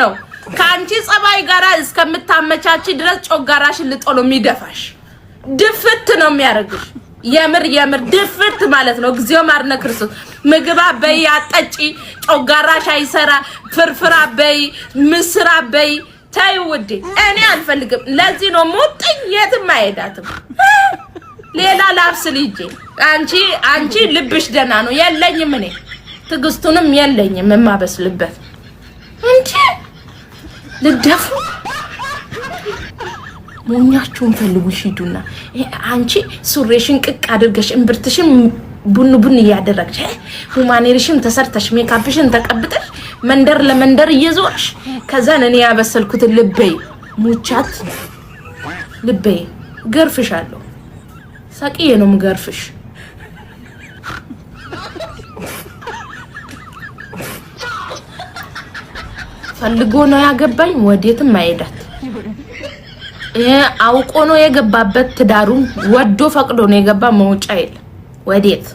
ነው ካንቺ ጸባይ ጋራ እስከምታመቻቺ ድረስ ጮጋራሽን ልጦ ነው የሚደፋሽ ድፍት ነው የሚያረግሽ የምር ድፍት ማለት ነው እግዚኦ ማርነ ክርስቶስ ምግባ በይ አጠጪ ጮጋራሽ አይሰራ ፍርፍራ በይ ምስራ በይ ታይ ውዴ እኔ አልፈልግም ለዚህ ነው ሞጥኝ የትም አይሄዳትም ሌላ ላብስ ልጄ አንቺ ልብሽ ደና ነው የለኝም እኔ ትግስቱንም የለኝም የማበስልበት እንጂ ልደፉ ሞኛችሁን ፈልጉሽ ሂዱና አንቺ ሱሬሽን ቅቅ አድርገሽ እንብርትሽን ቡን ያደረግሽ ሁማኔሪሽን ተሰርተሽ ሜካፕሽን ተቀብተሽ መንደር ለመንደር እየዞርሽ ከዛን እኔ ያበሰልኩት ልበይ ሙቻት ልበይ ገርፍሻለሁ ሳቂዬ ነው ምገርፍሽ ፈልጎ ነው ያገባኝ ወዴትም አይሄዳት አውቆ ነው የገባበት ትዳሩን ወዶ ፈቅዶ ነው የገባ መውጫ የለ ወዴት